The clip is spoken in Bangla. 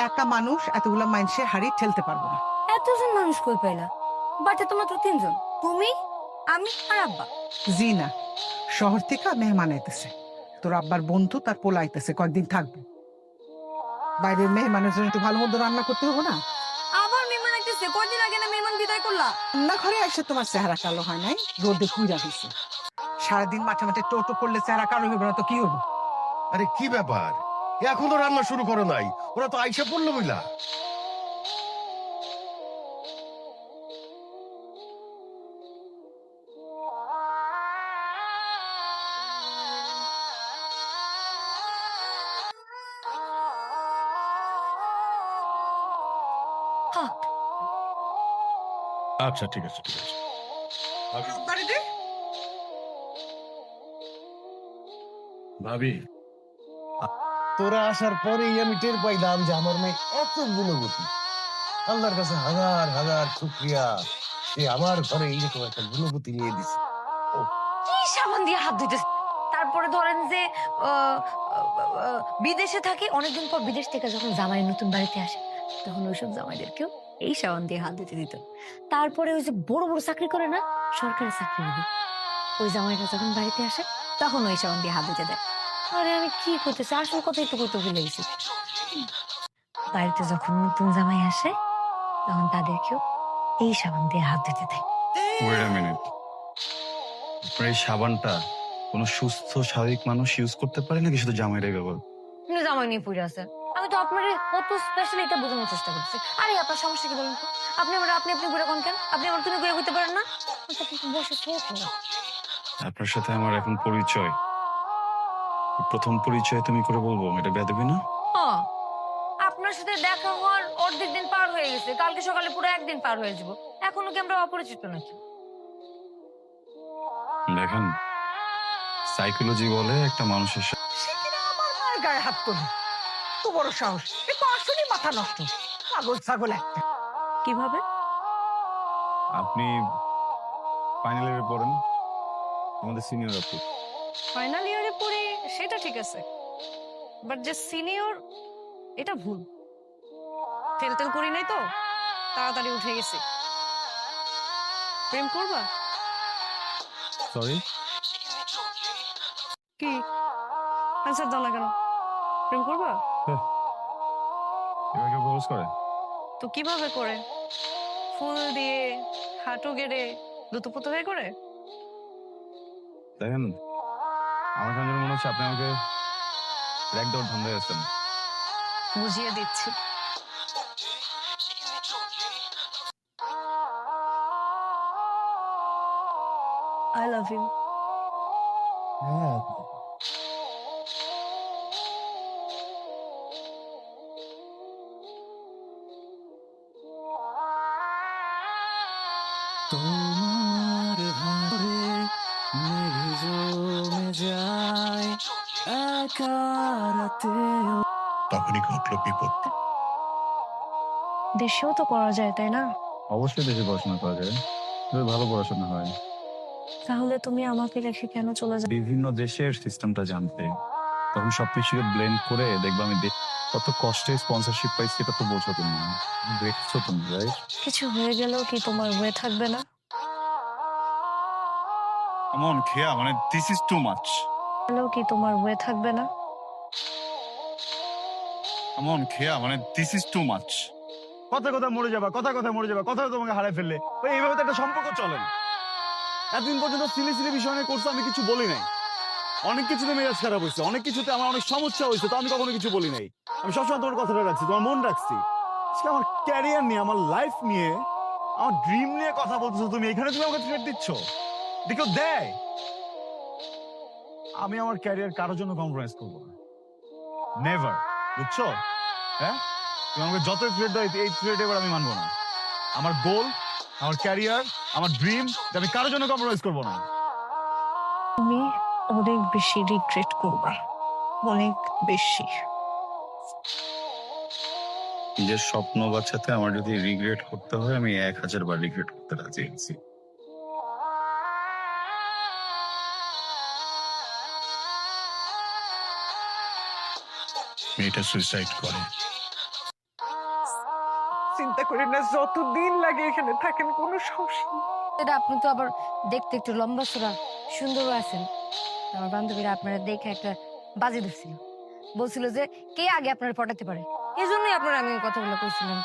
একা মানুষ এতগুলা মানুষের হাড়ি ঠেলতে পারবো না। এতজন মানুষ কই পাইলা? বাড়িতে তো মাত্র 3 জন, তুমি, আমি আর আব্বা। জি না, শহর থেকে মেহমান আইতেছে। তোর আব্বার বন্ধু তার পোলা আইতেছে, কয়েকদিন থাকবে। বাইরের মেহমানের জন্য একটু ভালো মন্দ রান্না করতে হবে না? আবার মেহমান আইতেছে? কয়দিন আগে না মেহমান বিদায় করলা? রান্না ঘরে এসে তোমার চেহারা কালো হয় নাই, রোদে পুইরা হয়েছে। সারাদিন মাঠে মাঠে টোটো করলে চেহারা কালো হবে না তো কি হবো? আরে কি ব্যাপার, এখনো রান্না শুরু করো নাই? ওরা তো আইসা পড়লো বইলা। হ্যাঁ, আচ্ছা ঠিক আছে ঠিক আছে। বাড়িতে ভাবি, তোরা আসার পরেই আমি টের পাইলাম যে আমার মেয়ে এত গুণবতী। আল্লাহর কাছে হাজার হাজার শুকরিয়া, সে আমার ঘরে এইরকম একটা গুণবতী নিয়ে দিছে। কি সাবান দিয়ে হাত ধুইতেছে? তারপরে ধরেন যে বিদেশে থাকে, অনেকদিন পর বিদেশ থেকে যখন জামাই নতুন বাড়িতে আসে, তখন ওইসব জামাইদেরকেও এই সাবান দিয়ে হাত দিতে দিত। তারপরে ওই যে বড় বড় চাকরি করে না, সরকারি চাকরি, ওই জামাইটা যখন বাড়িতে আসে তখন ওই সাবান দিয়ে হাত দিতে দেয়। আরে আমি কি করতেছি, আসল কথাই তো কইতে ভুলে গেছি। বাড়িতে যখন নতুন জামাই আসে তখন তাদেরকেও এই সাবান দিয়ে হাত দিতে দেয়। ওয়েট আ মিনিট, আপনার এই সাবানটা কোনো সুস্থ স্বাভাবিক মানুষ ইউজ করতে পারে নাকি শুধু জামাইরাই ব্যবহার? কিন্তু জামাই নিয়ে পড়ে আছে। আমি তো আপনার কত স্পেশাল এটা বোঝানোর চেষ্টা করছি। আরে আপনার সমস্যা কি বলেন তো? আপনি আপনি ঘুরে কোন কেন? আপনি আমার তুমি ঘুরে হইতে পারেন না? আচ্ছা, কিন্তু বসে ছোট না। আপনার সাথে আমার এখন পরিচয়, প্রথম পরিচয় তুমি করে বলবো এটা বেয়াদবি না? হ্যাঁ, আপনার সাথে দেখা হওয়ার অর্ধেক দিন পার হয়ে গেছে, কালকে সকালে পুরো একদিন পার হয়ে যাব। এখনো কি আমরা অপরিচিত নাকি? দেখেন, সাইকোলজি বলে একটা মানুষের সে কিনা আমার মায়ের গায়ে হাত তোলে, তো বড় সাহস! এ তো আসলেই মাথা নষ্ট, পাগল ছাগল একটা। কিভাবে? আপনি ফাইনাল ইয়ারে পড়েন, আমাদের সিনিয়র আপু। ফাইনাল ইয়ারে পড়ি সেটা ঠিক আছে, বাট যে সিনিয়র এটা ভুল। তেল তেল করি নাই তো, তাড়াতাড়ি উঠে গেছি। প্রেম করবা? সরি, কি আনসার দাও না কেন? প্রেম করবা? এবার কেউ প্রপোজ করে? তো কিভাবে করে? ফুল দিয়ে, হাঁটু গেড়ে, দুতুপুতু হয়ে করে? দেখেন, আমার কেন যেন মনে হচ্ছে আপনি আমাকে র্যাক দেওয়ার ধান্দায় আছেন। বুঝিয়ে দিচ্ছি। I love you. হ্যাঁ, তোমার ঘরে মেঘ জমে যায় একা রাতেও। তখনই ঘটলো বিপত্তি। দেশেও তো করা যায়, তাই না? অবশ্যই দেশে পড়াশোনা করা যায়, তবে ভালো পড়াশোনা হয়। তাহলে তুমি আমাকে রেখে কেন চলে যাবে? বিভিন্ন দেশের সিস্টেমটা জানতে, তখন সবকিছুকে ব্লেন্ড করে দেখবো আমি কত কষ্টে স্পন্সরশিপ পাইছি, এটা তো বোঝো তুমি, দেখছো তুমি, রাইট? কিছু হয়ে গেলেও কি তোমার হয়ে থাকবে না? এমন খেয়া মানে দিস ইজ টু মাচ। হলেও কি তোমার হয়ে থাকবে না? এমন খেয়া মানে দিস ইজ টু মাচ। কথা কথা মরে যাবা, কথা কথা মরে যাবা, কথা তোমাকে হারাই ফেললে ওই এইভাবে তো একটা সম্পর্ক চলে না। এতদিন পর্যন্ত সিলি সিলি বিষয় নিয়ে করছো, আমি কিছু বলি নাই। অনেক কিছুতে মেজাজ খারাপ হয়েছে, অনেক কিছুতে আমার অনেক সমস্যা হয়েছে, তো আমি কখনো কিছু বলি নাই। আমি সবসময় তোমার কথাটা রাখছি, তোমার মন রাখছি। আজকে আমার ক্যারিয়ার নিয়ে, আমার লাইফ নিয়ে, আমার ড্রিম নিয়ে কথা বলতেছো তুমি, এখানে তুমি আমাকে থ্রেট দিচ্ছ? দেখো দেয়, আমি আমার ক্যারিয়ার কারোর জন্য কম্প্রোমাইজ করবো না, নেভার, বুঝছো? হ্যাঁ, তুমি আমাকে যতই থ্রেট দাও, এই থ্রেট এবার আমি মানবো না। আমার গোল, আমার ক্যারিয়ার, আমার ড্রিম, আমি কারোর জন্য কম্প্রোমাইজ করবো না। তুমি অনেক বেশি রিগ্রেট করবা, অনেক বেশি। নিজের স্বপ্ন বাচ্চাতে আমার যদি রিগ্রেট করতে হয়, আমি 1000 বার রিগ্রেট করতে রাজি আছি। মেয়েটা সুইসাইড করে, চিন্তা করি না, যতদিন লাগে এখানে থাকেন, কোনো সমস্যা নেই। এটা আপনি তো আবার দেখতে একটু লম্বা চড়া সুন্দরও আছেন। আমার বান্ধবীরা আপনারা দেখে একটা বাজে ধরছিল, বলছিল যে কে আগে আপনারা পটাতে পারে, এই জন্যই আপনারা আমি এই কথাগুলো কইছিলাম।